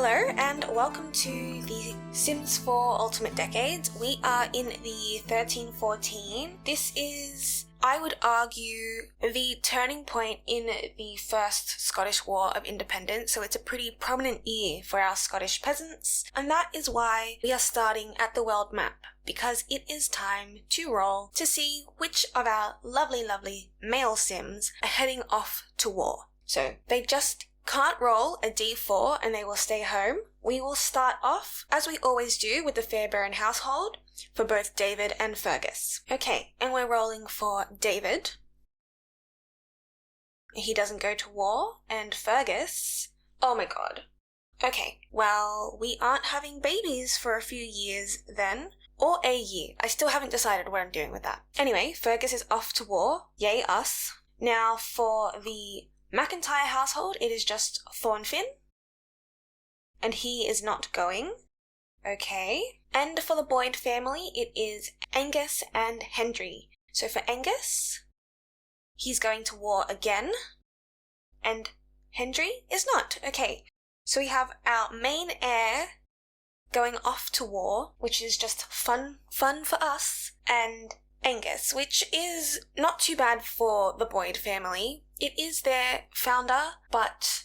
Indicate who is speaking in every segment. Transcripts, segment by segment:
Speaker 1: Hello and welcome to the Sims 4 Ultimate Decades. We are in the 1314. This is, I would argue, the turning point in the First Scottish War of Independence, so it's a pretty prominent year for our Scottish peasants, and that is why we are starting at the world map, because it is time to roll to see which of our lovely male Sims are heading off to war. So they just can't roll a d4 and they will stay home. We will start off, as we always do, with the Fairbairn household for both David and Fergus. Okay, and we're rolling for David. He doesn't go to war. And Fergus, oh my god. Okay, well, we aren't having babies for a few years then. Or a year. I still haven't decided what I'm doing with that. Anyway, Fergus is off to war. Yay us. Now for the McIntyre household, it is just Thornfinn. And he is not going. Okay. And for the Boyd family, it is Angus and Hendry. So for Angus, he's going to war again. And Hendry is not. Okay. So we have our main heir going off to war, which is just fun for us, and Angus, which is not too bad for the Boyd family. It is their founder, but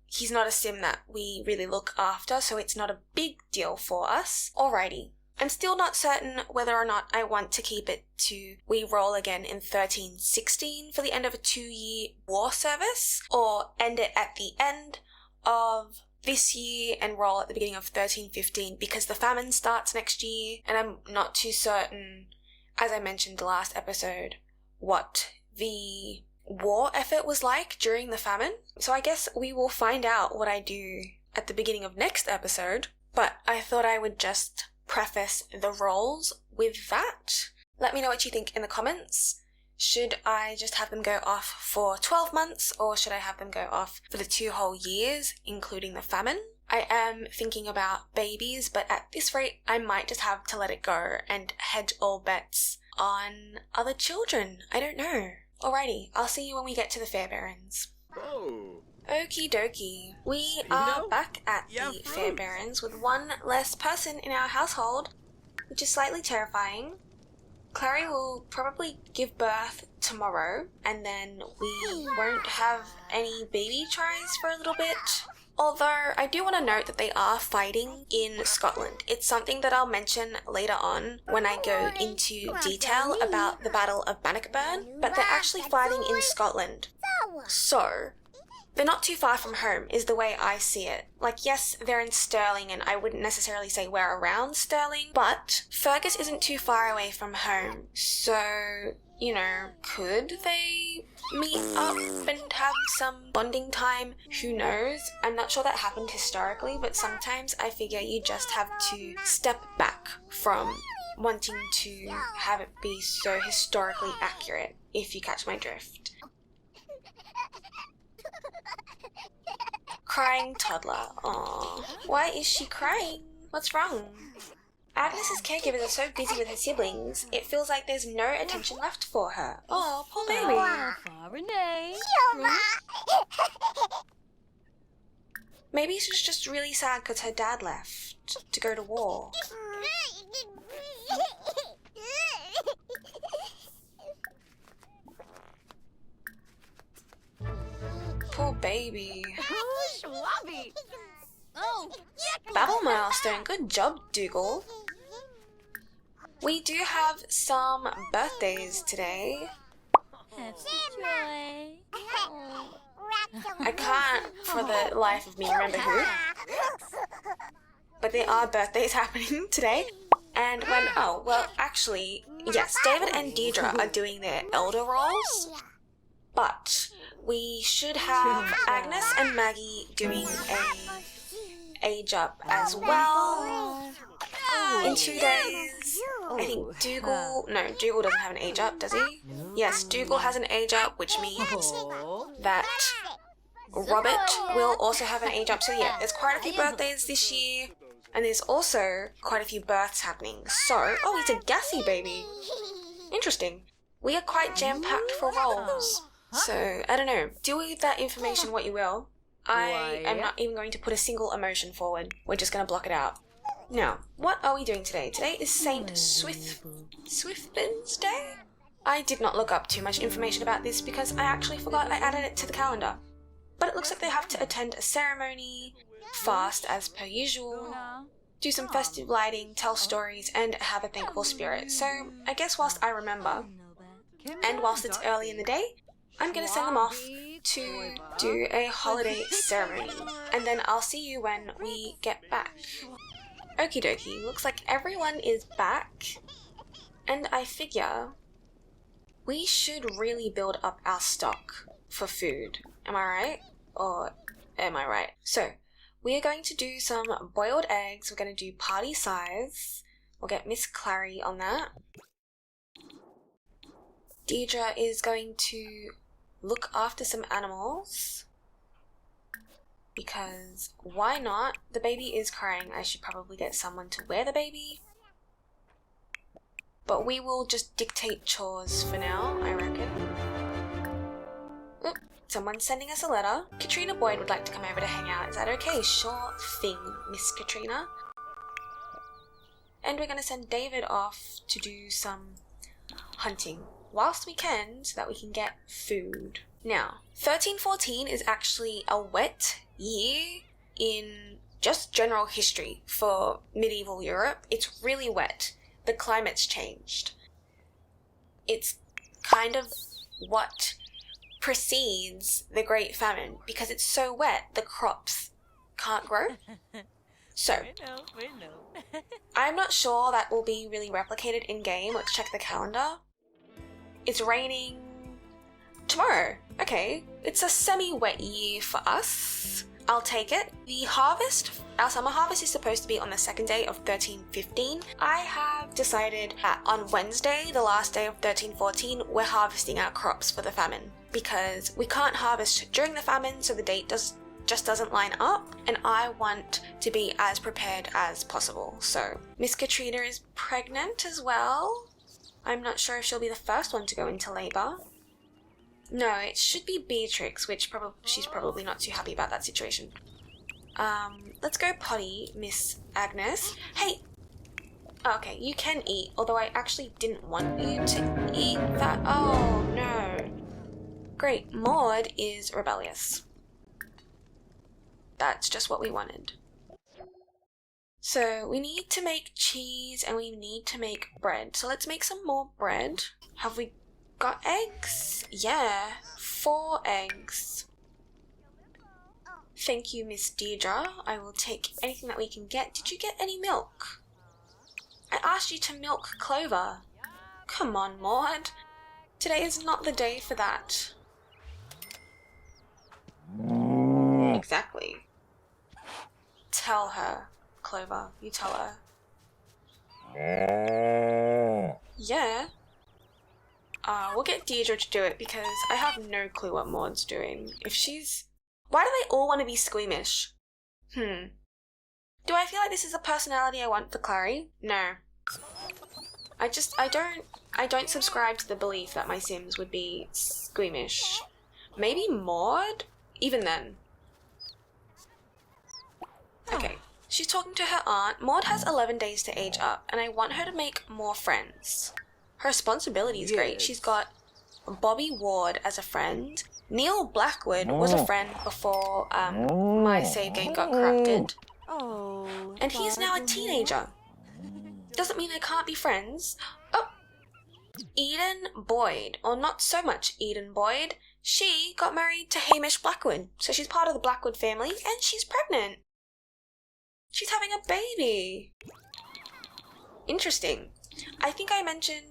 Speaker 1: he's not a sim that we really look after, so it's not a big deal for us. Alrighty. I'm still not certain whether or not I want to keep it to we roll again in 1316 for the end of a 2-year war service, or end it at the end of this year and roll at the beginning of 1315, because the famine starts next year and I'm not too certain, as I mentioned last episode, what the war effort was like during the famine. So I guess we will find out what I do at the beginning of next episode, but I thought I would just preface the rolls with that. Let me know what you think in the comments. Should I just have them go off for 12 months, or should I have them go off for the 2 whole years, including the famine? I am thinking about babies, but at this rate, I might just have to let it go and hedge all bets on other children. I don't know. Alrighty, I'll see you when we get to the Fairbairns.
Speaker 2: Oh.
Speaker 1: Okie dokie. We are back at the Fairbairns with one less person in our household, which is slightly terrifying. Claray will probably give birth tomorrow, and then we won't have any baby tries for a little bit. Although, I do want to note that they are fighting in Scotland. It's something that I'll mention later on when I go into detail about the Battle of Magaidh, but they're actually fighting in Scotland. So, they're not too far from home, is the way I see it. Like, yes, they're in Stirling, and I wouldn't necessarily say we're around Stirling, but Fergus isn't too far away from home. So, you know, could they meet up and have some bonding time? Who knows? I'm not sure that happened historically, but sometimes I figure you just have to step back from wanting to have it be so historically accurate, if you catch my drift. Crying toddler. Aww. Why is she crying? What's wrong? Agnes's caregivers are so busy with her siblings, it feels like there's no attention left for her. Oh, poor baby. Maybe she's just really sad because her dad left to go to war. Poor baby. Battle milestone. Good job, Dougal. We do have some birthdays today. I can't for the life of me remember who. But there are birthdays happening today. And actually, yes, David and Deirdre are doing their elder roles. But we should have Agnes and Maggie doing a age up as well in 2 days. I think Dougal doesn't have an age up, does he? Yes, Dougal has an age up, which means that Robert will also have an age up. So yeah, there's quite a few birthdays this year, and there's also quite a few births happening. So, oh, he's a gassy baby. Interesting. We are quite jam-packed for roles. So, I don't know. Do with that information what you will. I am not even going to put a single emotion forward. We're just going to block it out. Now, what are we doing today? Today is Saint Swithbin's Day? I did not look up too much information about this because I actually forgot I added it to the calendar. But it looks like they have to attend a ceremony, fast as per usual, do some festive lighting, tell stories, and have a thankful spirit. So I guess whilst I remember, and whilst it's early in the day, I'm going to send them off to do a holiday ceremony. And then I'll see you when we get back. Okie dokie, looks like everyone is back. And I figure we should really build up our stock for food. Am I right? Or am I right? So, we are going to do some boiled eggs. We're going to do party size. We'll get Miss Claray on that. Deirdre is going to look after some animals. Because why not? The baby is crying. I should probably get someone to wear the baby. But we will just dictate chores for now, I reckon. Oop, someone's sending us a letter. Caitriona Boyd would like to come over to hang out. Is that okay? Sure thing, Miss Caitriona. And we're going to send David off to do some hunting whilst we can so that we can get food. Now, 1314 is actually a wet year in just general history for medieval Europe. It's really wet. The climate's changed. It's kind of what precedes the Great Famine. Because it's so wet, the crops can't grow. So, I'm not sure that will be really replicated in-game. Let's check the calendar. It's raining tomorrow. Okay, it's a semi-wet year for us. I'll take it. The harvest, our summer harvest, is supposed to be on the second day of 1315. I have decided that on Wednesday, the last day of 1314, we're harvesting our crops for the famine. Because we can't harvest during the famine, so the date just doesn't line up, and I want to be as prepared as possible. So, Miss Caitriona is pregnant as well. I'm not sure if she'll be the first one to go into labour. No, it should be Beatrix, which she's probably not too happy about that situation. Let's go potty, Miss Agnes. Hey! Okay, you can eat, although I actually didn't want you to eat that. Oh, no. Great, Maud is rebellious. That's just what we wanted. So, we need to make cheese and we need to make bread. So let's make some more bread. Have we got eggs? Yeah, 4 eggs. Thank you, Miss Deirdre. I will take anything that we can get. Did you get any milk? I asked you to milk Clover. Come on, Maud. Today is not the day for that. Exactly. Tell her, Clover. You tell her. Yeah. We'll get Deirdre to do it because I have no clue what Maud's doing. If she's... Why do they all want to be squeamish? Do I feel like this is a personality I want for Claray? No. I don't subscribe to the belief that my Sims would be squeamish. Maybe Maud? Even then. Okay. She's talking to her aunt. Maud has 11 days to age up, and I want her to make more friends. Her responsibility is great. She's got Bobby Ward as a friend. Neil Blackwood was a friend before my save game got corrupted. And he is now a teenager. Doesn't mean they can't be friends. Oh! Eden Boyd. Or not so much Eden Boyd. She got married to Hamish Blackwood. So she's part of the Blackwood family, and she's pregnant. She's having a baby. Interesting. I think I mentioned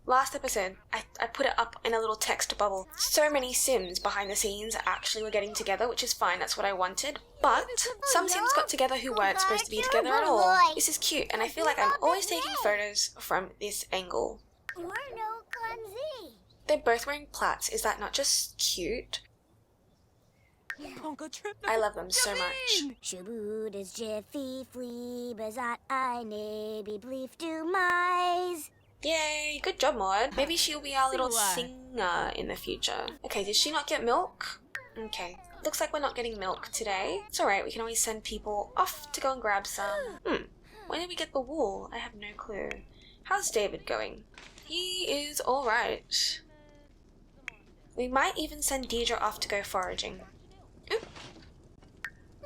Speaker 1: last episode, I put it up in a little text bubble. So many Sims behind the scenes actually were getting together, which is fine, that's what I wanted. But some Sims got together who weren't supposed to be together at all. This is cute, and I feel like I'm always taking photos from this angle. They're both wearing plaits. Is that not just cute? I love them so much. Yay, good job, Maud. Maybe she'll be our little singer in the future. Okay, did she not get milk? Okay. Looks like we're not getting milk today. It's alright, we can always send people off to go and grab some. When did we get the wool? I have no clue. How's David going? He is alright. We might even send Deirdre off to go foraging. Oop.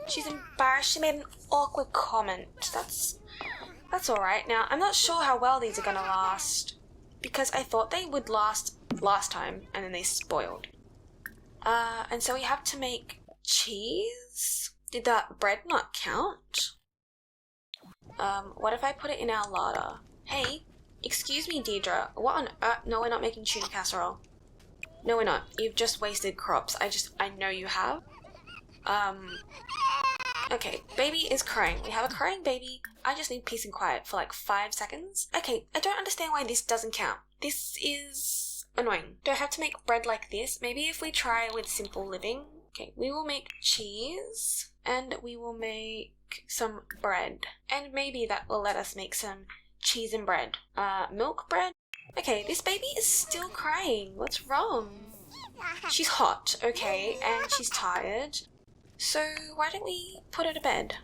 Speaker 1: She's embarrassed. She made an awkward comment. That's alright. Now, I'm not sure how well these are gonna last, because I thought they would last time, and then they spoiled. And so we have to make cheese? Did that bread not count? What if I put it in our larder? Hey, excuse me, Deirdre. What on earth? No, we're not making tuna casserole. No, we're not. You've just wasted crops. I know you have. Okay, baby is crying. We have a crying baby. I just need peace and quiet for like 5 seconds. Okay, I don't understand why this doesn't count. This is annoying. Do I have to make bread like this? Maybe if we try with simple living. Okay, we will make cheese and we will make some bread. And maybe that will let us make some cheese and bread. Milk bread? Okay, this baby is still crying. What's wrong? She's hot, okay, and she's tired. So why don't we put her to bed?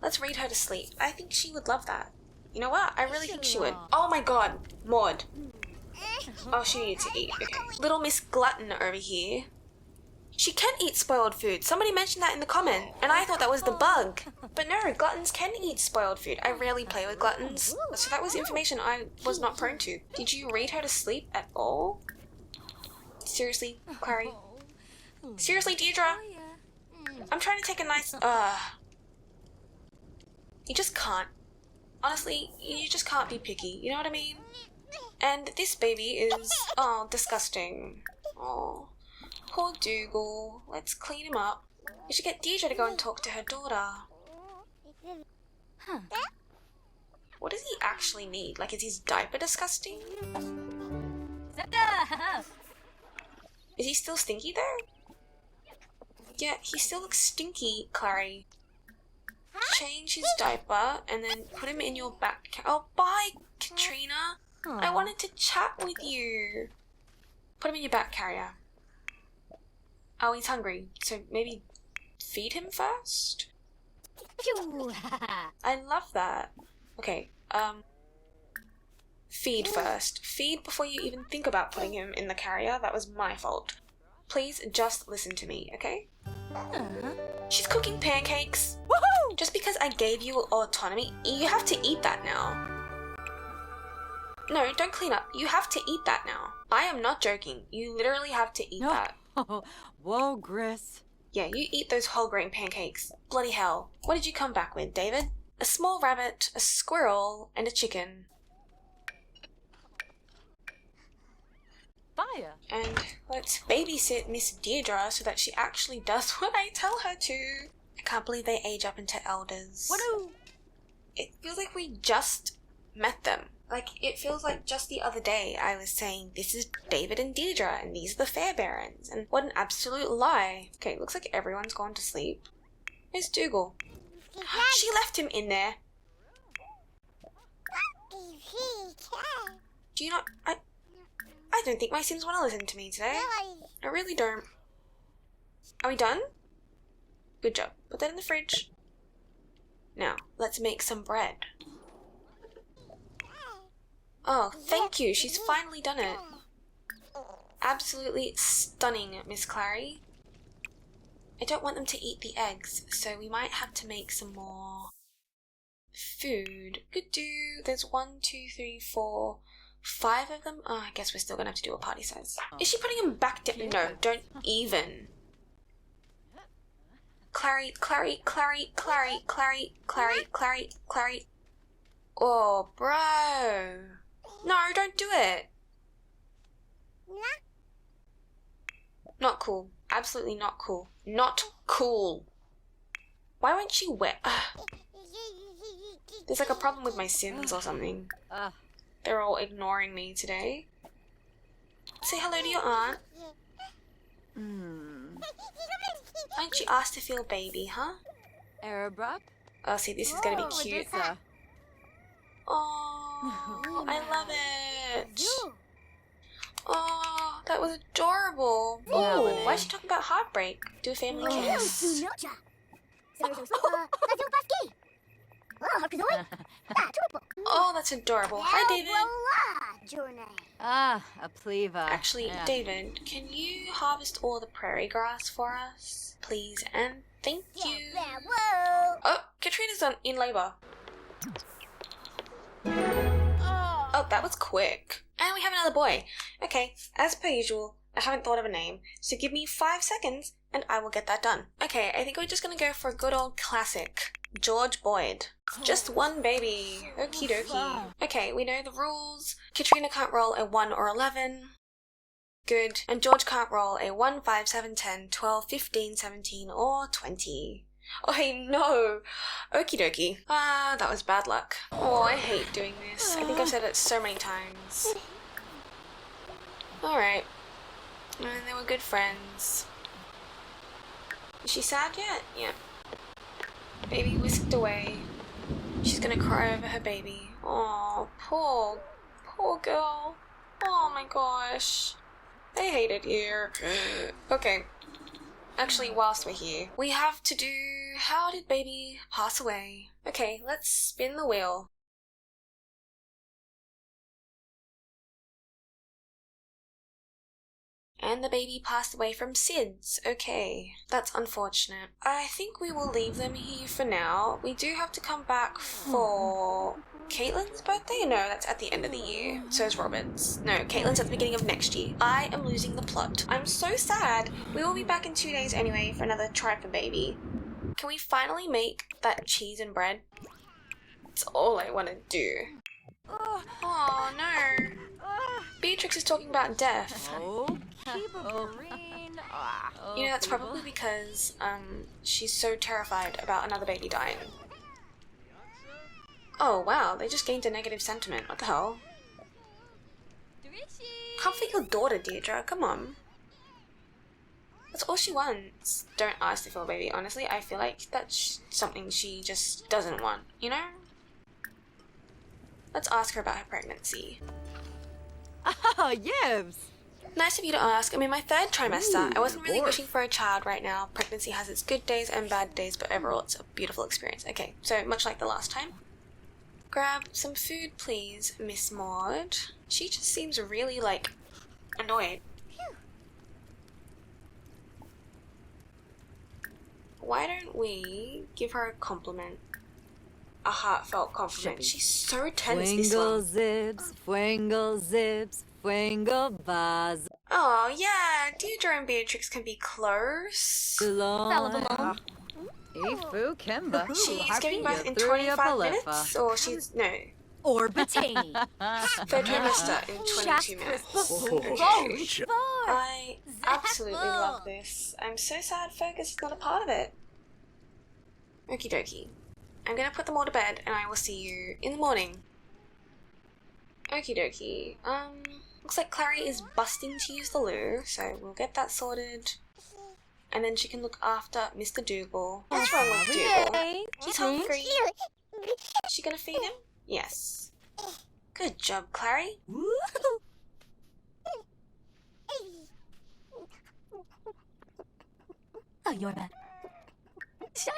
Speaker 1: Let's read her to sleep. I think she would love that. You know what? I really think she would. Oh my god, Maud. Oh, she needed to eat. Okay. Little Miss Glutton over here. She can eat spoiled food. Somebody mentioned that in the comment, and I thought that was the bug. But no, gluttons can eat spoiled food. I rarely play with gluttons, so that was information I was not prone to. Did you read her to sleep at all? Seriously, Clary? Seriously, Deirdre? I'm trying to take a nice... You just can't. Honestly, you just can't be picky, you know what I mean? And this baby is... Oh, disgusting. Oh, poor Dougal. Let's clean him up. We should get Deirdre to go and talk to her daughter. What does he actually need? Like, is his diaper disgusting? Is he still stinky though? Yeah, he still looks stinky, Clary. Change his diaper and then put him in your back. Oh, bye, Caitriona. I wanted to chat with you. Put him in your back carrier. Oh, he's hungry, so maybe feed him first? I love that. Okay, feed first. Feed before you even think about putting him in the carrier. That was my fault. Please just listen to me, okay? She's cooking pancakes. Woohoo! Just because I gave you autonomy, you have to eat that now. No, don't clean up. You have to eat that now. I am not joking. You literally have to eat that.
Speaker 2: Whoa, Gris.
Speaker 1: Yeah, you eat those whole grain pancakes. Bloody hell. What did you come back with, David? A small rabbit, a squirrel, and a chicken.
Speaker 2: Fire.
Speaker 1: And let's babysit Miss Deirdre so that she actually does what I tell her to. I can't believe they age up into elders.
Speaker 2: Woo!
Speaker 1: It feels like we just met them. Like, it feels like just the other day I was saying, this is David and Deirdre, and these are the Fairbairns, and what an absolute lie. Okay, looks like everyone's gone to sleep. Where's Dougal? She left him in there. Do you not... I don't think my Sims want to listen to me today. I really don't. Are we done? Good job. Put that in the fridge. Now, let's make some bread. Oh, thank you. She's finally done it. Absolutely stunning, Miss Clary. I don't want them to eat the eggs, so we might have to make some more food. Could do... There's 1, 2, 3, 4, 5 of them. Oh, I guess we're still gonna have to do a party size. Is she putting them back down? No, don't even. Clary, Clary, Clary, Clary, Clary, Clary, Clary, Clary. Oh, bro. No, don't do it. Not cool. Absolutely not cool. Not cool. Why won't she wet? There's like a problem with my Sims or something. They're all ignoring me today. Say hello to your aunt. Aren't you asked to feel baby, huh?
Speaker 2: Arabrup?
Speaker 1: Oh, see, this is gonna be cute. Oh, I love it. Oh, That was adorable. Oh, why is she talking about heartbreak? Do a family kiss. Oh, that's adorable. Hi, David.
Speaker 2: Ah, a pleva.
Speaker 1: Actually,
Speaker 2: Yeah.
Speaker 1: David, can you harvest all the prairie grass for us? Please and thank you. Oh, Caitriona's in labour. Oh, that was quick. And we have another boy. Okay, as per usual, I haven't thought of a name, so give me 5 seconds and I will get that done. Okay, I think we're just gonna go for a good old classic. George Boyd. Just one baby. Okie dokie. Okay, we know the rules. Caitriona can't roll a 1 or 11. Good. And George can't roll a 1, 5, 7, 10, 12, 15, 17, or 20. Oh, hey, no. Okie dokie. Ah, that was bad luck. Oh, I hate doing this. I think I've said it so many times. Alright. And they were good friends. Is she sad yet? Yeah. Baby whisked away. She's gonna cry over her baby. Oh, poor girl. Oh my gosh. I hate it here. Okay. Actually, whilst we're here, we have to do... How did baby pass away? Okay, let's spin the wheel. And the baby passed away from SIDS. Okay, that's unfortunate. I think we will leave them here for now. We do have to come back for Caitlin's birthday? No, that's at the end of the year. So is Robert's. No, Caitlin's at the beginning of next year. I am losing the plot. I'm so sad. We will be back in 2 days anyway for another try for baby. Can we finally make that cheese and bread? That's all I want to do. Oh no. Beatrix is talking about death.
Speaker 2: Keep a green.
Speaker 1: You know, that's probably because, she's so terrified about another baby dying. Oh, wow, they just gained a negative sentiment. What the hell? Comfort your daughter, Deirdre. Come on. That's all she wants. Don't ask to feel a baby. Honestly, I feel like that's something she just doesn't want, you know? Let's ask her about her pregnancy.
Speaker 2: Oh, yes.
Speaker 1: Nice of you to ask. I'm in my 3rd trimester. I wasn't really wishing for a child right now. Pregnancy has its good days and bad days, but overall it's a beautiful experience. Okay, so much like the last time. Grab some food, please, Miss Maud. She just seems really, like, annoyed. Why don't we give her a compliment? A heartfelt compliment. She's so tense this one.
Speaker 2: Fwingle zips, fwingle buzz.
Speaker 1: Oh, yeah, Deirdre and Beatrix can be close.
Speaker 2: Ifu Kimba.
Speaker 1: She's giving birth in 25 minutes, or she's, no,
Speaker 2: Orbiting.
Speaker 1: 3rd trimester in 22 minutes. I absolutely love this. I'm so sad Fergus is not a part of it. Okie dokie. I'm gonna put them all to bed and I will see you in the morning. Okie dokie. Looks like Claray is busting to use the loo, so we'll get that sorted. And then she can look after Mr. Dougal. What's wrong with Dougal? He's hungry. Is she gonna feed him? Yes. Good job, Claray.
Speaker 2: Oh, you're bad.
Speaker 1: So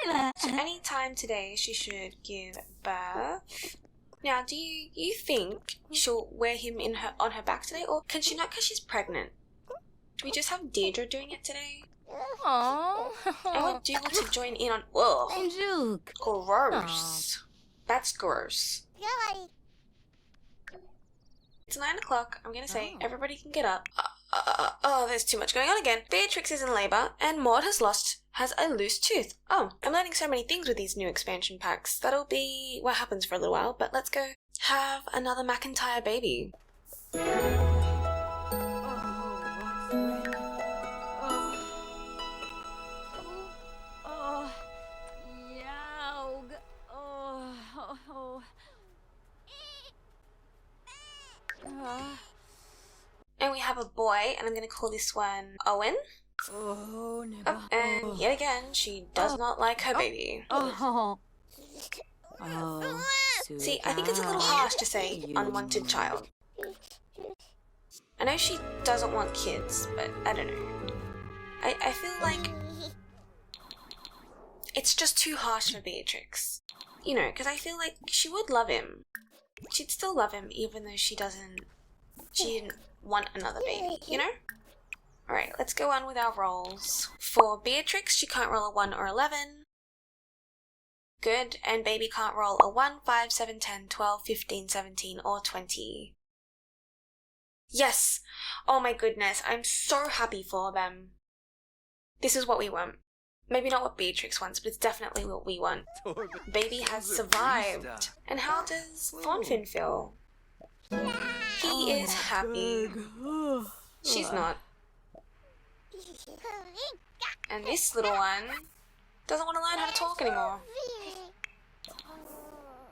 Speaker 1: any time today she should give birth. Now, do you think she'll wear him on her back today, or can she not because she's pregnant? Do we just have Deirdre doing it today? I want Dougal to join in on... Ugh. Gross. That's gross. It's 9 o'clock. I'm gonna say everybody can get up. Oh, there's too much going on again. Beatrix is in labour, and Maud has a loose tooth. Oh, I'm learning so many things with these new expansion packs. That'll be what happens for a little while, but let's go have another McIntyre baby. And we have a boy, and I'm going to call this one Owen. And yet again, she does not like her baby. See, I think it's a little harsh to say unwanted child. I know she doesn't want kids, but I don't know. I feel like it's just too harsh for Beatrix. You know, because I feel like she would love him. She'd still love him even though she didn't want another baby, you know? Alright, let's go on with our rolls. For Beatrix, she can't roll a 1 or 11. Good, and baby can't roll a 1, 5, 7, 10, 12, 15, 17, or 20. Yes! Oh my goodness, I'm so happy for them. This is what we want. Maybe not what Beatrix wants, but it's definitely what we want. Baby has survived. And how does Thornfinn feel? He is happy. She's not. And this little one doesn't want to learn how to talk anymore.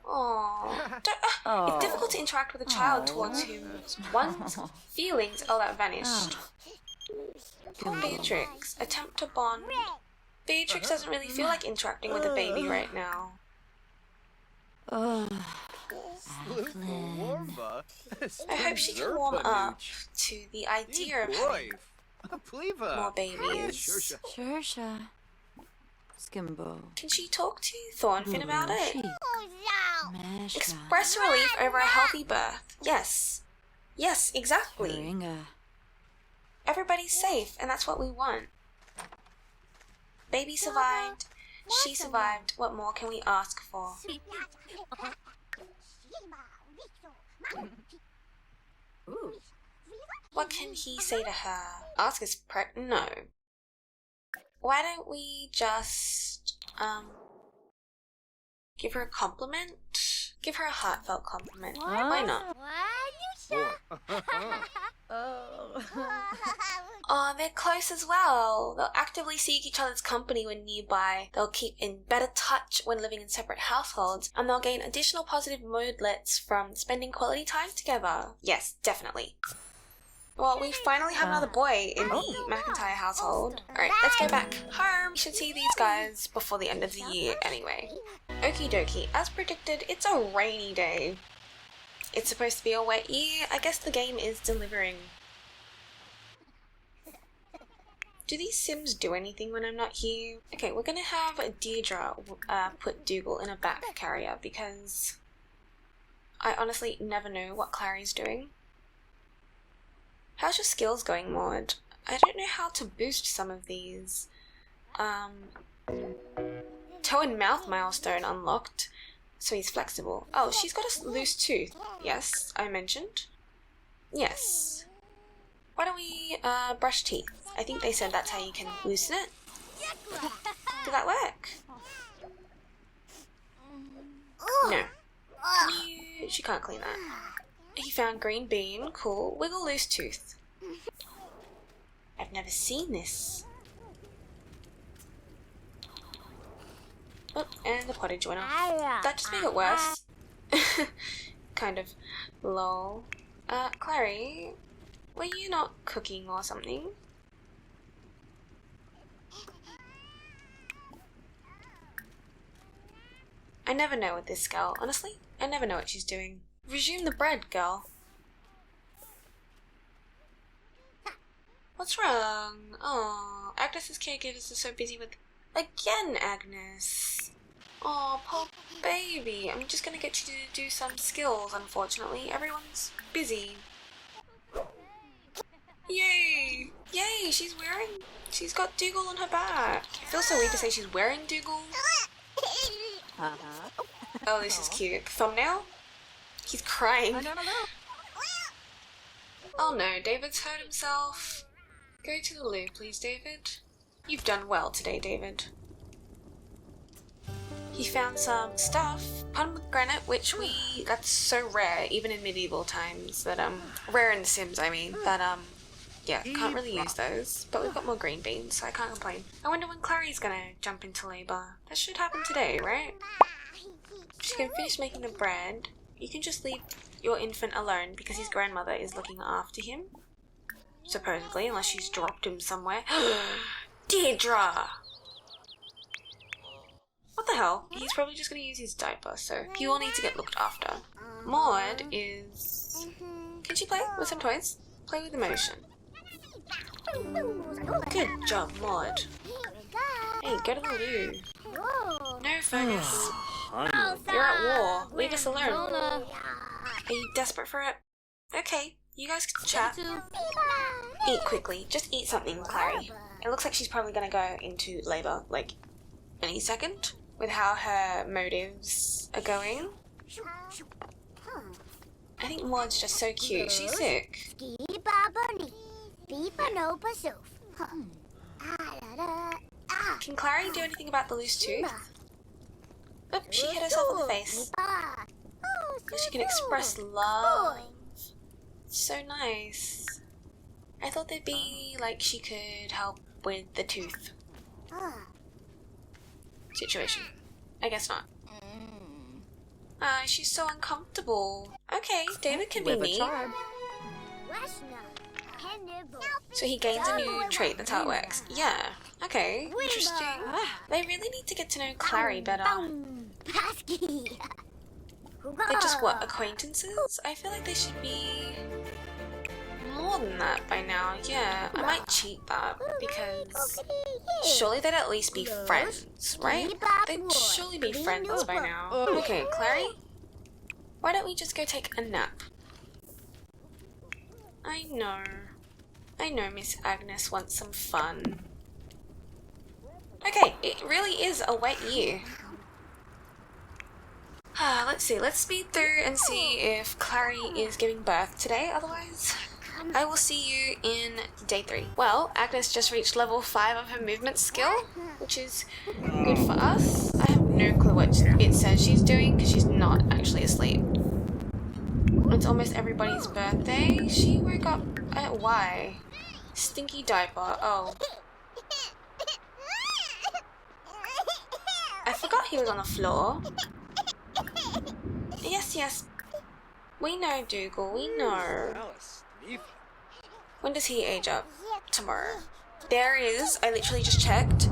Speaker 1: Aww. It's difficult to interact with a child towards whose one's feelings are that vanished. Poor Beatrix. Attempt to bond. Beatrix doesn't really feel like interacting with a baby right now. I hope she can warm up to the idea of having more babies.
Speaker 2: Sure. Skimbo.
Speaker 1: Can she talk to Thornfinn about it? Express relief over a healthy birth. Yes. Yes, exactly. Everybody's safe, and that's what we want. Baby survived. She survived. What more can we ask for? What can he say to her? Ask us no. Why don't we just, give her a compliment? Give her a heartfelt compliment. Why not? Oh, they're close as well. They'll actively seek each other's company when nearby. They'll keep in better touch when living in separate households, and they'll gain additional positive moodlets from spending quality time together. Yes, definitely. Well, we finally have another boy in the McIntyre household. Alright, let's go back home. We should see these guys before the end of the year anyway. Okie dokie, as predicted, it's a rainy day. It's supposed to be a wet year. I guess the game is delivering. Do these Sims do anything when I'm not here? Okay, we're gonna have Deirdre put Dougal in a back carrier because I honestly never know what Claray's doing. How's your skills going, Maud? I don't know how to boost some of these. Toe and mouth milestone unlocked, so he's flexible. Oh, she's got a loose tooth. Yes, I mentioned. Yes. Why don't we brush teeth? I think they said that's how you can loosen it. Did that work? No. She can't clean that. He found green bean. Cool. Wiggle loose tooth. I've never seen this. Oh, and the potty joiner. That just made it worse. Kind of. Lol. Clary, were you not cooking or something? I never know with this girl. Honestly, I never know what she's doing. Resume the bread, girl. What's wrong? Oh, Agnes's caregivers are so busy with... Again, Agnes. Oh, poor baby. I'm just gonna get you to do some skills, unfortunately. Everyone's busy. Yay! Yay, she's got Dougal on her back. It feels so weird to say she's wearing Dougal. Oh, this is cute. Thumbnail? He's crying. Oh no, David's hurt himself. Go to the loo, please, David. You've done well today, David. He found some stuff, pomegranate, which that's so rare, even in medieval times, that, rare in The Sims, I mean, that, yeah, can't really use those, but we've got more green beans, so I can't complain. I wonder when Clary's gonna jump into labour. That should happen today, right? She can finish making the bread. You can just leave your infant alone because his grandmother is looking after him. Supposedly, unless she's dropped him somewhere. Deirdre! What the hell? He's probably just gonna use his diaper, so he will need to get looked after. Maud is... Can she play with some toys? Play with emotion. Good job, Maud. Hey, go to the loo. No, Fergus. You're at war. Leave us alone. Are you desperate for it? Okay, you guys can chat. Eat quickly. Just eat something, Claray. It looks like she's probably gonna go into labour, like, any second, with how her motives are going. I think Maud's just so cute. She's sick. Can Claray do anything about the loose tooth? Oop, she hit herself in the face. She can express love. So nice. I thought there'd be, like, she could help with the tooth situation. I guess not. She's so uncomfortable. Okay, David can be neat. So he gains a new trait, that's how it works. Yeah, okay, interesting. They really need to get to know Claray better. They're just, what, acquaintances? I feel like they should be more than that by now. Yeah, I might cheat that because surely they'd at least be friends, right? They'd surely be friends by now. Okay, Claray, why don't we just go take a nap? I know Miss Agnes wants some fun. Okay, it really is a wet year. Let's see, let's speed through and see if Claray is giving birth today, otherwise I will see you in day 3. Well, Agnes just reached level 5 of her movement skill, which is good for us. I have no clue what it says she's doing because she's not actually asleep. It's almost everybody's birthday. She woke up at why? Stinky diaper, oh. I forgot he was on the floor. Yes. We know, Dougal, we know. When does he age up? Tomorrow. There is, I literally just checked.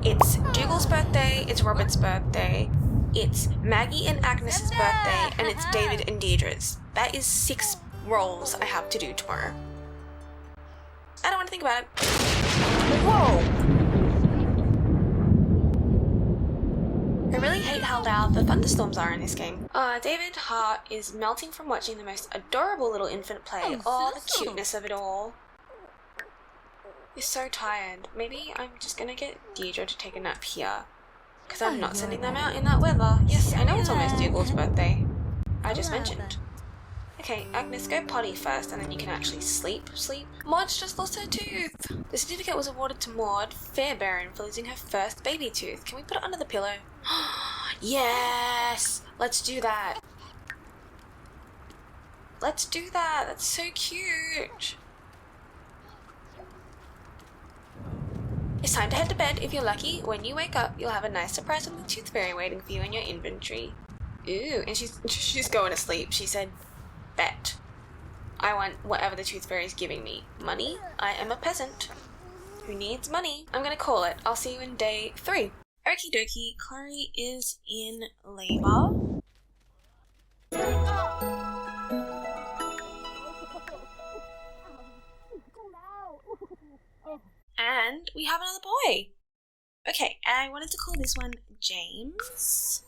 Speaker 1: It's Dougal's birthday, it's Robert's birthday, it's Maggie and Agnes's birthday, and it's David and Deirdre's. That is 6 rolls I have to do tomorrow. I don't want to think about it. Whoa! I really hate how loud the thunderstorms are in this game. David Hart is melting from watching the most adorable little infant play. Oh, the cuteness of it all. He's so tired. Maybe I'm just gonna get Deirdre to take a nap here. Because I'm not sending them out in that weather. Yes, I know it's almost Dougal's birthday. I just mentioned. Okay, Agnes, go potty first and then you can actually sleep. Maud's just lost her tooth. The certificate was awarded to Maud Fairbairn for losing her first baby tooth. Can we put it under the pillow? Yes! Let's do that. Let's do that. That's so cute. It's time to head to bed. If you're lucky, when you wake up, you'll have a nice surprise from the tooth fairy waiting for you in your inventory. Ooh, and she's going to sleep. She said, bet. I want whatever the tooth fairy is giving me. Money? I am a peasant. Who needs money? I'm gonna call it. I'll see you in day 3. Okie dokie, Claray is in labour. And we have another boy. Okay, I wanted to call this one James.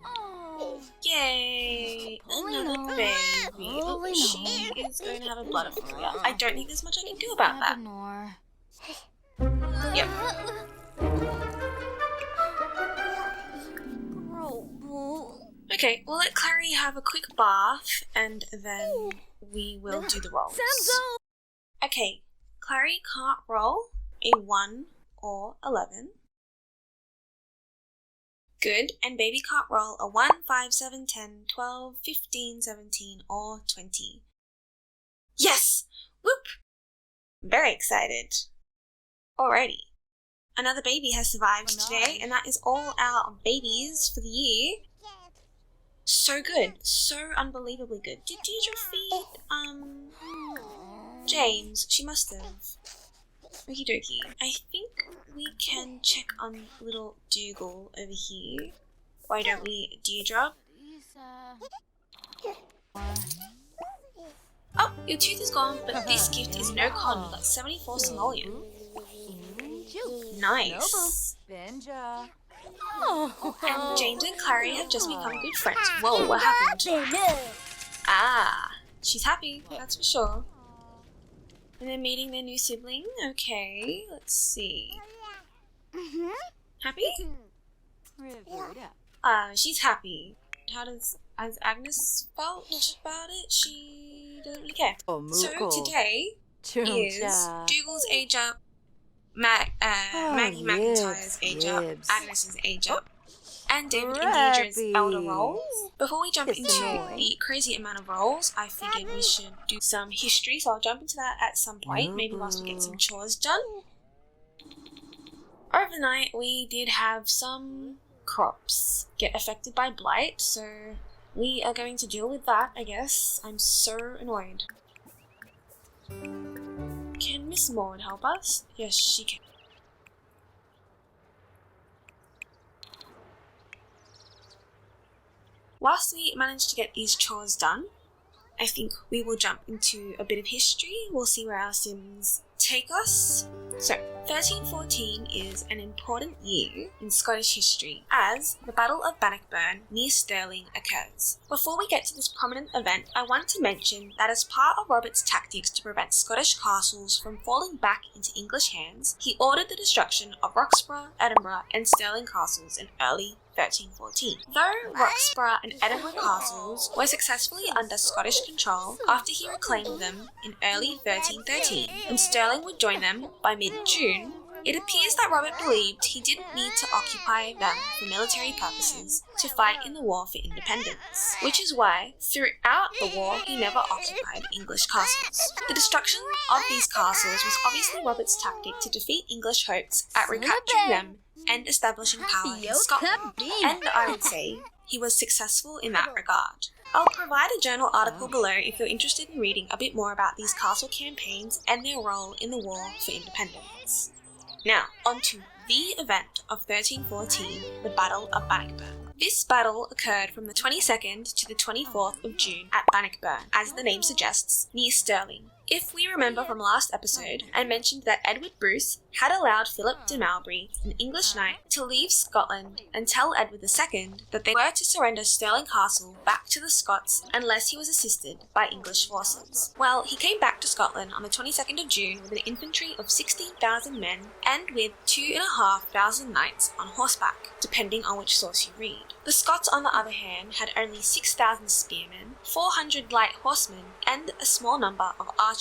Speaker 1: Oh, yay! Another baby. Oh, she is going to have a blood affair. I don't think there's much I can do about that. Yep. Okay, we'll let Claray have a quick bath and then we will do the rolls. Okay, Claray can't roll a 1 or 11. Good, and baby can't roll a 1, 5, 7, 10, 12, 15, 17, or 20. Yes! Whoop! Very excited. Alrighty. Another baby has survived today, and that is all our babies for the year. So good. So unbelievably good. Did Deirdre feed, James? She must have. Okie dokie. I think we can check on little Dougal over here. Why don't we, Deirdre? Oh, Your tooth is gone, but this gift is no con. You got 74 simoleon. Nice. And James and Claray have just become good friends. Whoa, what happened? Ah, she's happy, that's for sure. And they're meeting their new sibling. Okay, let's see. Happy? She's happy. Has Agnes felt about it? She doesn't really care. So today is Dougal's age up, Maggie McIntyres age up, Agnes's age up, and David and Deirdre's elder roles. Before we jump into the crazy amount of roles, I figured we should do some history, so I'll jump into that at some point, maybe whilst we get some chores done. Overnight, we did have some crops get affected by blight, so we are going to deal with that, I guess. I'm so annoyed. Can Miss Maud help us? Yes, she can. Whilst we managed to get these chores done, I think we will jump into a bit of history. We'll see where our sims take us. So, 1314 is an important year in Scottish history as the Battle of Bannockburn near Stirling occurs. Before we get to this prominent event, I want to mention that as part of Robert's tactics to prevent Scottish castles from falling back into English hands, he ordered the destruction of Roxburgh, Edinburgh and Stirling castles in early 1314. Though Roxburgh and Edinburgh castles were successfully under Scottish control after he reclaimed them in early 1313, and Stirling would join them by mid-June, it appears that Robert believed he didn't need to occupy them for military purposes to fight in the War for Independence, which is why, throughout the war, he never occupied English castles. The destruction of these castles was obviously Robert's tactic to defeat English hopes at recapturing them and establishing power in Scotland, and I would say he was successful in that regard. I'll provide a journal article below if you're interested in reading a bit more about these castle campaigns and their role in the War for Independence. Now, on to the event of 1314, the Battle of Bannockburn. This battle occurred from the 22nd to the 24th of June at Bannockburn, as the name suggests, near Stirling. If we remember from last episode, I mentioned that Edward Bruce had allowed Philip de Mowbray, an English knight, to leave Scotland and tell Edward II that they were to surrender Stirling Castle back to the Scots unless he was assisted by English forces. Well, he came back to Scotland on the 22nd of June with an infantry of 16,000 men and with 2,500 knights on horseback, depending on which source you read. The Scots, on the other hand, had only 6,000 spearmen, 400 light horsemen, and a small number of archers.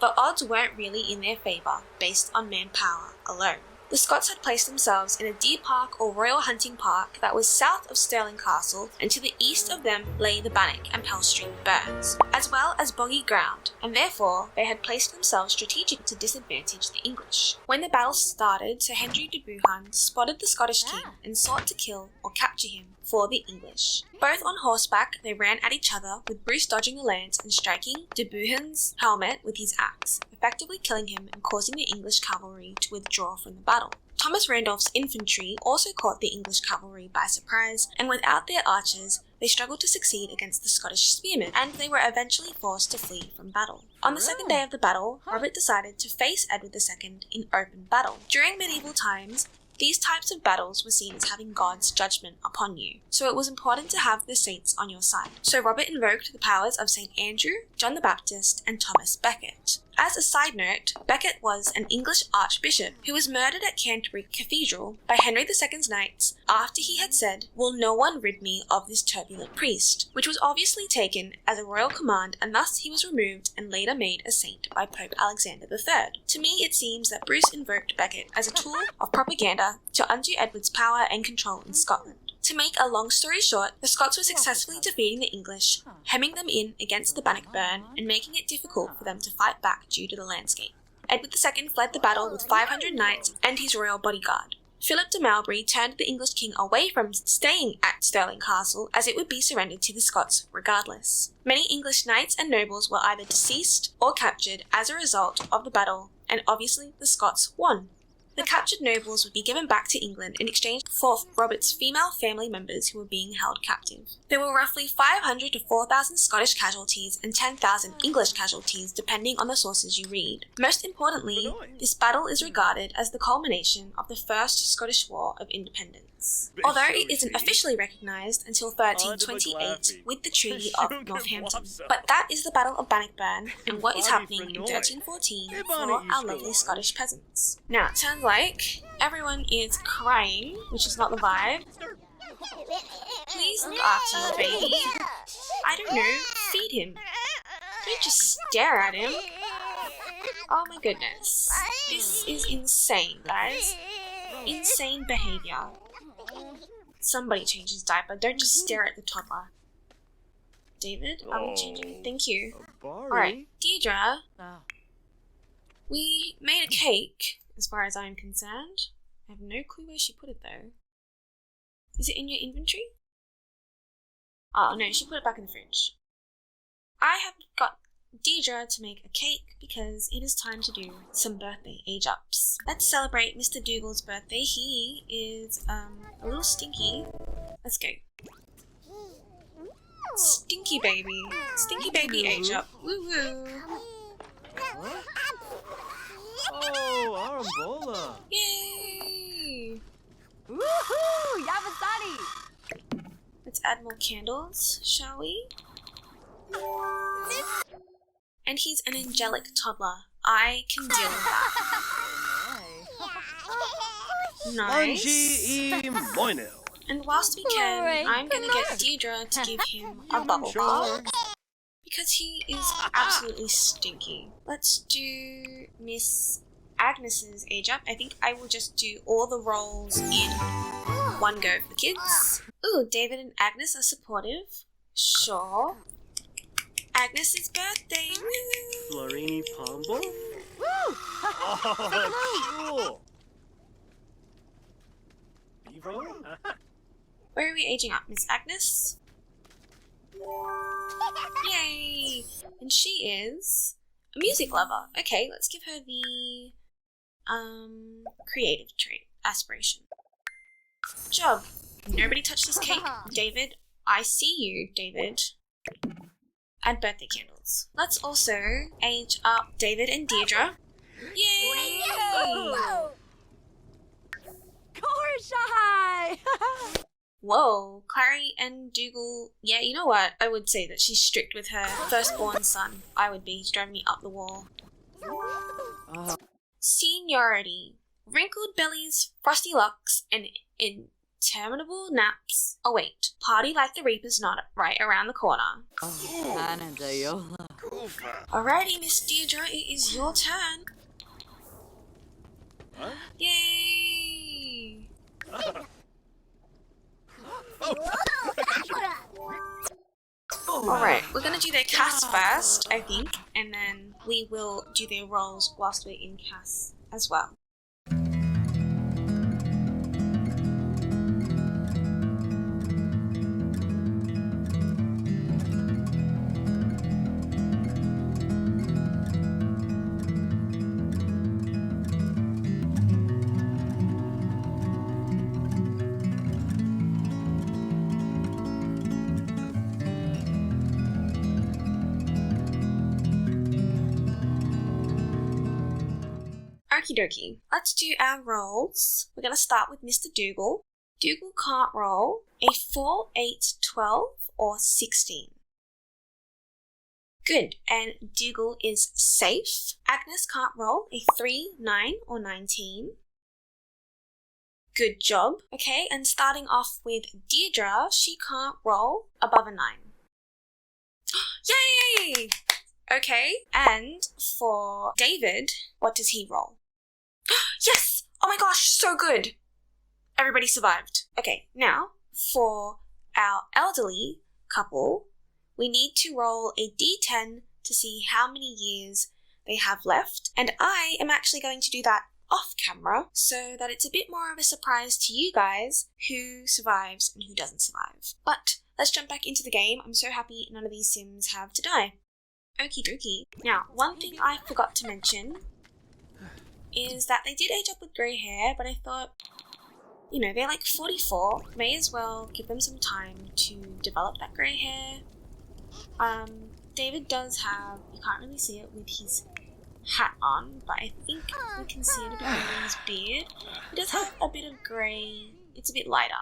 Speaker 1: The odds weren't really in their favour, based on manpower alone. The Scots had placed themselves in a deer park or royal hunting park that was south of Stirling Castle, and to the east of them lay the Bannock and Pell Street burns, as well as boggy ground, and therefore they had placed themselves strategic to disadvantage the English. When the battle started, Sir Henry de Eobhan spotted the Scottish king and sought to kill or capture him for the English. Both on horseback, they ran at each other, with Bruce dodging the lance and striking de Eobhan's helmet with his axe, effectively killing him and causing the English cavalry to withdraw from the battle. Thomas Randolph's infantry also caught the English cavalry by surprise, and without their archers, they struggled to succeed against the Scottish spearmen, and they were eventually forced to flee from battle. On the second day of the battle, Robert decided to face Edward II in open battle. During medieval times, these types of battles were seen as having God's judgment upon you, so it was important to have the saints on your side. So Robert invoked the powers of St. Andrew, John the Baptist, and Thomas Becket. As a side note, Becket was an English archbishop who was murdered at Canterbury Cathedral by Henry II's knights after he had said, "Will no one rid me of this turbulent priest?" which was obviously taken as a royal command, and thus he was removed and later made a saint by Pope Alexander III. To me, it seems that Bruce invoked Becket as a tool of propaganda to undo Edward's power and control in Scotland. To make a long story short, the Scots were successfully defeating the English, hemming them in against the Bannockburn, and making it difficult for them to fight back due to the landscape. Edward II fled the battle with 500 knights and his royal bodyguard. Philip de Mowbray turned the English king away from staying at Stirling Castle, as it would be surrendered to the Scots regardless. Many English knights and nobles were either deceased or captured as a result of the battle, and obviously the Scots won. The captured nobles would be given back to England in exchange for Robert's female family members who were being held captive. There were roughly 500 to 4,000 Scottish casualties and 10,000 English casualties depending on the sources you read. Most importantly, this battle is regarded as the culmination of the First Scottish War of Independence, although it isn't officially recognised until 1328 with the Treaty of Northampton. But that is the Battle of Bannockburn and what is happening in 1314 for our lovely Scottish peasants. Now, it sounds like everyone is crying, which is not the vibe. Please look after your baby. I don't know, feed him. Don't just stare at him. Oh my goodness. This is insane, guys. Insane behaviour. Somebody change his diaper, don't just stare at the toddler. David, I will change it. Thank you. Alright, Deirdre. We made a cake, as far as I'm concerned. I have no clue where she put it though. Is it in your inventory? Oh no, she put it back in the fridge. I have got Deirdre to make a cake because it is time to do some birthday age ups. Let's celebrate Mr. Dougal's birthday. He is a little stinky. Let's go. Stinky baby age up. Woo woo.
Speaker 3: Oh, Arambola.
Speaker 1: Yay!
Speaker 2: Woohoo! Yabasani!
Speaker 1: Let's add more candles, shall we? And he's an angelic toddler. I can deal with that. Nice. And whilst we can, I'm gonna get Deirdre to give him a bubble bath because he is absolutely stinky. Let's do Miss Agnes's age up. I think I will just do all the roles in one go for the kids. Ooh, David and Agnes are supportive. Sure. Agnes's birthday. Woo!
Speaker 3: Florini Pombo?
Speaker 2: Woo!
Speaker 3: Oh, cool. Bevo?
Speaker 1: Where are we aging up? Miss Agnes? Yay! And she is a music lover. Okay, let's give her the creative trait. Aspiration. Job. Nobody touch this cake. David, I see you, David. Add birthday candles. Let's also age up David and Deirdre. Yay!
Speaker 2: Corshai!
Speaker 1: Whoa, Claray and Dougal. Yeah, you know what? I would say that she's strict with her firstborn son. I would be. He's driving me up the wall. Seniority. Wrinkled bellies, frosty locks, and interminable naps. Oh wait, party like the Reaper's not right around the corner. Alrighty, Miss Deirdre, it is your turn.
Speaker 3: What?
Speaker 1: Yay! Alright, we're gonna do their cast first, I think, and then we will do their roles whilst we're in cast as well. Okie dokie. Let's do our rolls. We're going to start with Mr. Dougal. Dougal can't roll a 4, 8, 12, or 16. Good. And Dougal is safe. Agnes can't roll a 3, 9, or 19. Good job. Okay, and starting off with Deirdre, she can't roll above a 9. Yay! Okay, and for David, what does he roll? Yes! Oh my gosh, so good! Everybody survived. Okay, now, for our elderly couple, we need to roll a d10 to see how many years they have left, and I am actually going to do that off camera so that it's a bit more of a surprise to you guys who survives and who doesn't survive. But let's jump back into the game. I'm so happy none of these Sims have to die. Okie dokie. Now, one thing I forgot to mention is that they did age up with grey hair, but I thought, you know, they're like 44. May as well give them some time to develop that grey hair. David does have, you can't really see it with his hat on, but I think we can see it a bit under his beard. He does have a bit of grey, it's a bit lighter.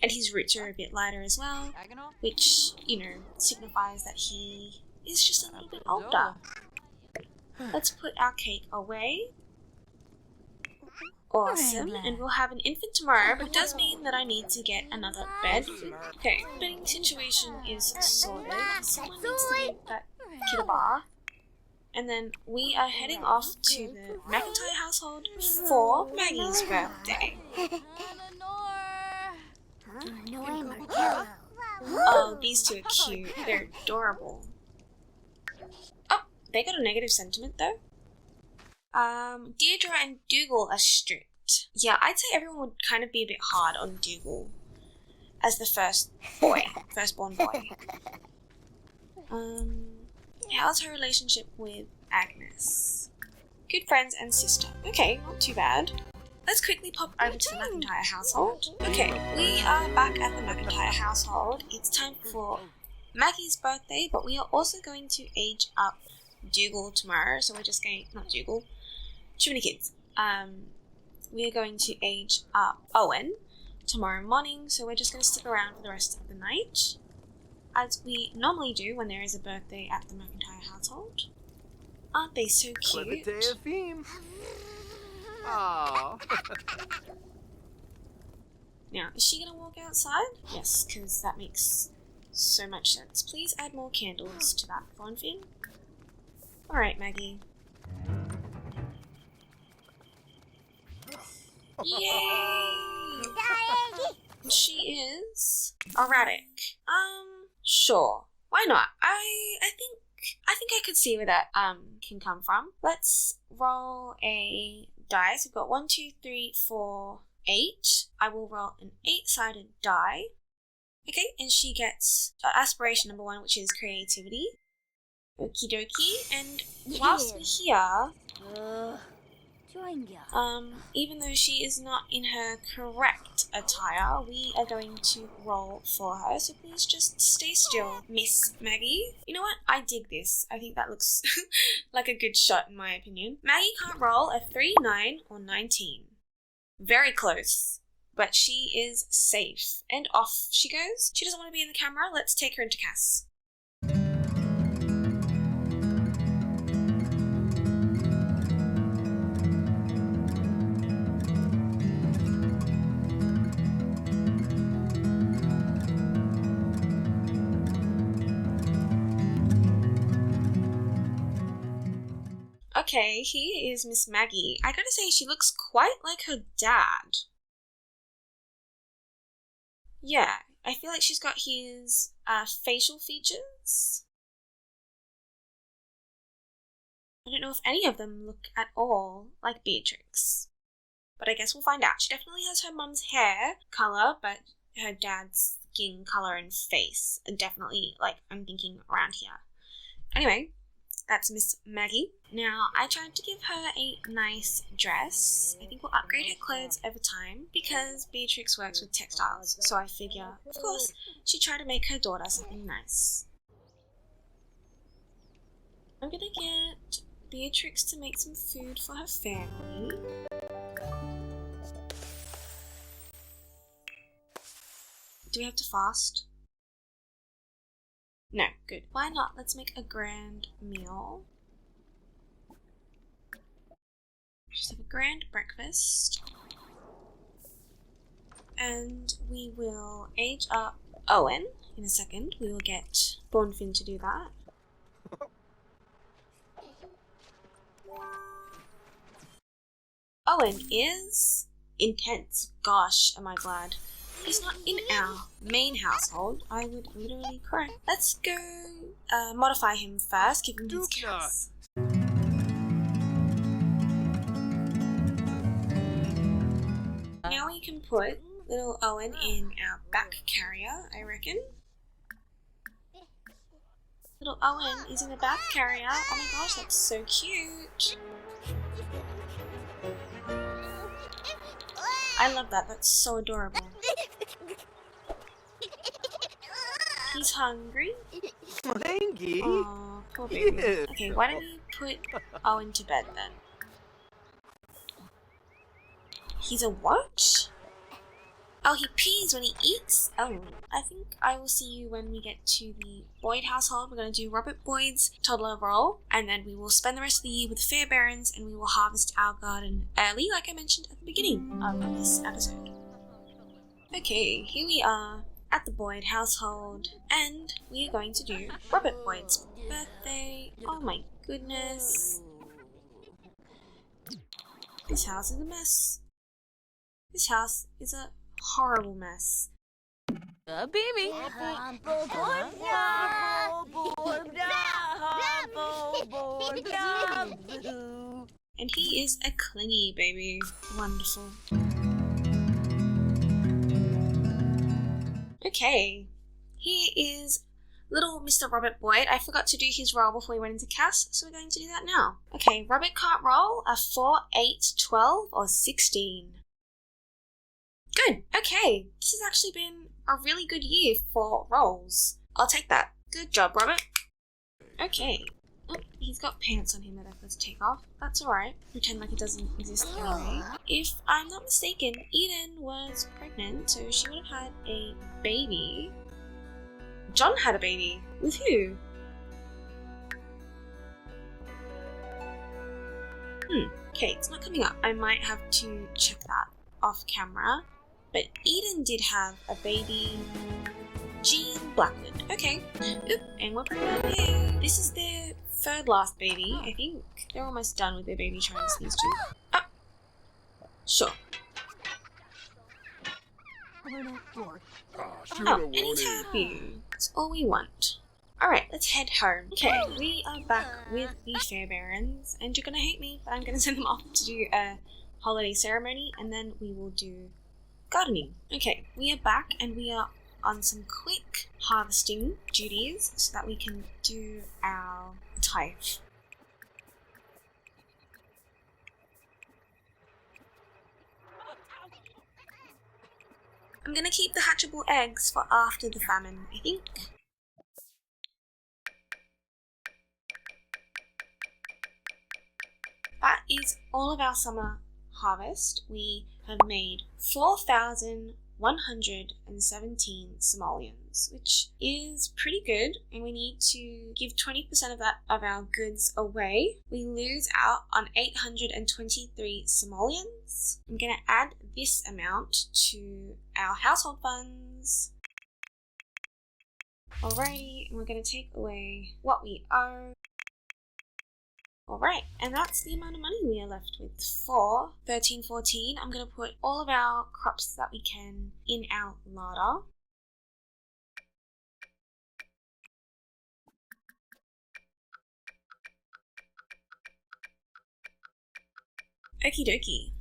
Speaker 1: And his roots are a bit lighter as well, which, you know, signifies that he is just a little bit older. Let's put our cake away. Awesome, and we'll have an infant tomorrow, but it does mean that I need to get another bed. Okay, bedding situation is sorted. Someone needs to give that kid a bath. And then we are heading off to the McIntyre household for Maggie's birthday. Oh, these two are cute. They're adorable. Oh, they got a negative sentiment though. Deirdre and Dougal are strict. Yeah, I'd say everyone would kind of be a bit hard on Dougal as the firstborn boy. How's her relationship with Agnes? Good friends and sister. Okay, not too bad. Let's quickly pop over to the McIntyre household. Okay, we are back at the McIntyre household. It's time for Maggie's birthday, but we are also going to age up Dougal tomorrow, so we're just going, not Dougal, too many kids. We are going to age up Owen tomorrow morning, so we're just going to stick around for the rest of the night, as we normally do when there is a birthday at the McIntyre household. Aren't they so cute?
Speaker 3: Aww.
Speaker 1: Now, is she going to walk outside? Yes, because that makes so much sense. Please add more candles to that phone fin. Alright, Maggie. Yay! She is erratic. Sure. Why not? I think I could see where that can come from. Let's roll a dice. We've got 1, 2, 3, 4, 8. I will roll an 8-sided die. Okay, and she gets aspiration number 1, which is creativity. Okie dokie. And whilst we're here, even though she is not in her correct attire, we are going to roll for her, so please just stay still, Miss Maggie. You know what? I dig this. I think that looks like a good shot in my opinion. Maggie can't roll a 3, 9, or 19. Very close, but she is safe. And off she goes. She doesn't want to be in the camera. Let's take her into Cass. Okay, here is Miss Maggie. I gotta say, she looks quite like her dad. Yeah, I feel like she's got his facial features. I don't know if any of them look at all like Beatrix, but I guess we'll find out. She definitely has her mum's hair colour, but her dad's skin colour and face are definitely, like, I'm thinking around here. Anyway, that's Miss Maggie. Now, I tried to give her a nice dress. I think we'll upgrade her clothes over time because Beatrix works with textiles, so I figure, of course, she'd try to make her daughter something nice. I'm gonna get Beatrix to make some food for her family. Do we have to fast? No, good. Why not? Let's make a grand meal. Just have a grand breakfast. And we will age up Owen in a second. We will get Bonfin to do that. Owen is intense. Gosh, am I glad. He's not in our main household. I would literally cry. Let's go modify him first, give him his cats. Now we can put little Owen in our back carrier, I reckon. Little Owen is in the back carrier. Oh my gosh, that's so cute. I love that. That's so adorable. He's hungry.
Speaker 3: Slangy.
Speaker 1: Oh, poor baby.
Speaker 3: Yeah.
Speaker 1: Okay, why don't we put Owen to bed then? He's a what? Oh, he pees when he eats? Oh, I think I will see you when we get to the Boyd household. We're going to do Robert Boyd's toddler role, and then we will spend the rest of the year with the Fairbairns, and we will harvest our garden early, like I mentioned at the beginning of this episode. Okay, here we are at the Boyd household, and we are going to do Robert Boyd's birthday. Oh my goodness. This house is a mess. This house is a horrible mess.
Speaker 2: Baby.
Speaker 1: And he is a clingy baby. Wonderful. Okay, here is little Mr. Robert Boyd. I forgot to do his roll before we went into cast, so we're going to do that now. Okay, Robert can't roll a 4, 8, 12, or 16. Good, okay. This has actually been a really good year for rolls. I'll take that. Good job, Robert. Okay. Oh, he's got pants on him that I've got to take off. That's alright. Pretend like it doesn't exist anyway. If I'm not mistaken, Eden was pregnant, so she would have had a baby. John had a baby. With who? Okay, it's not coming up. I might have to check that off camera. But Eden did have a baby, Jean Blackwood. Okay. Oop, and we're pregnant. Yay. This is their third last baby, I think. They're almost done with their baby trials, these two. Oh. Sure. Oh, and he's happy. That's all we want. Alright, let's head home. Okay, we are back with the Fairbairns, and you're gonna hate me, but I'm gonna send them off to do a holiday ceremony, and then we will do gardening. Okay, we are back and we are on some quick harvesting duties so that we can do our tithe. I'm gonna keep the hatchable eggs for after the famine, I think. That is all of our summer harvest. We have made 4,117 simoleons, which is pretty good, and we need to give 20% of that of our goods away. We lose out on 823 simoleons. I'm going to add this amount to our household funds. Alrighty, and we're going to take away what we owe. Alright, and that's the amount of money we are left with for 1314. I'm going to put all of our crops that we can in our larder. Okie dokie.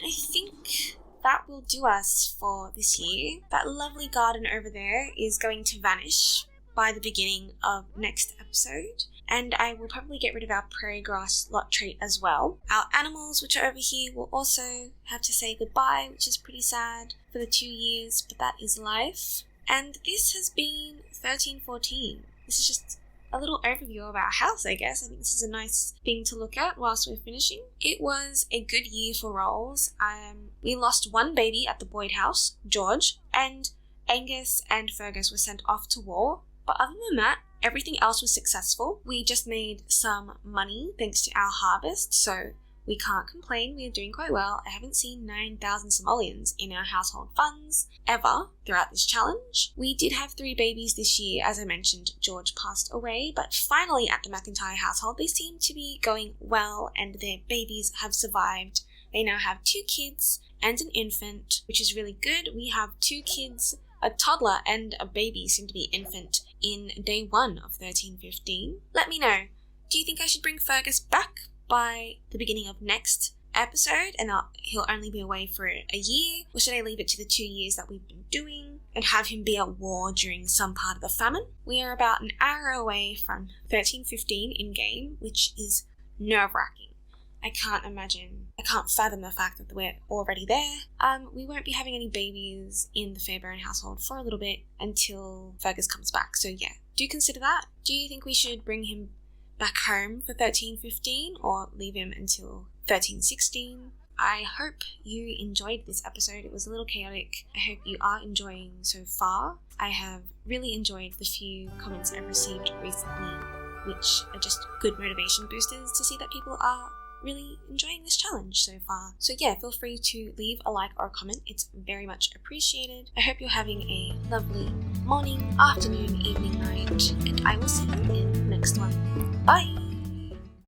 Speaker 1: I think that will do us for this year. That lovely garden over there is going to vanish by the beginning of next episode, and I will probably get rid of our prairie grass lot trait as well. Our animals, which are over here, will also have to say goodbye, which is pretty sad for the 2 years, but that is life. And this has been 1314. This is just a little overview of our house, I guess. I think this is a nice thing to look at whilst we're finishing. It was a good year for rolls. We lost one baby at the Boyd house, George, and Angus and Fergus were sent off to war. But other than that, everything else was successful. We just made some money thanks to our harvest, so we can't complain. We are doing quite well. I haven't seen 9,000 simoleons in our household funds ever throughout this challenge. We did have 3 babies this year. As I mentioned, George passed away, but finally at the McIntyre household, they seem to be going well and their babies have survived. They now have 2 kids and an infant, which is really good. We have 2 kids, a toddler and a baby, soon to be infant, in day 1 of 1315. Let me know. Do you think I should bring Fergus back by the beginning of next episode and he'll only be away for a year? Or should I leave it to the 2 years that we've been doing and have him be at war during some part of the famine? We are about an hour away from 1315 in-game, which is nerve-wracking. I can't imagine I can't fathom the fact that we're already there. We won't be having any babies in the Fairbairn household for a little bit until Fergus comes back. So yeah, do consider that. Do you think we should bring him back home for 13-15 or leave him until 13-16? I hope you enjoyed this episode. It was a little chaotic. I hope you are enjoying so far. I have really enjoyed the few comments I've received recently, which are just good motivation boosters to see that people are really enjoying this challenge so far. So yeah, feel free to leave a like or a comment. It's very much appreciated. I hope you're having a lovely morning, afternoon, evening, night, and I will see you in the next one. Bye!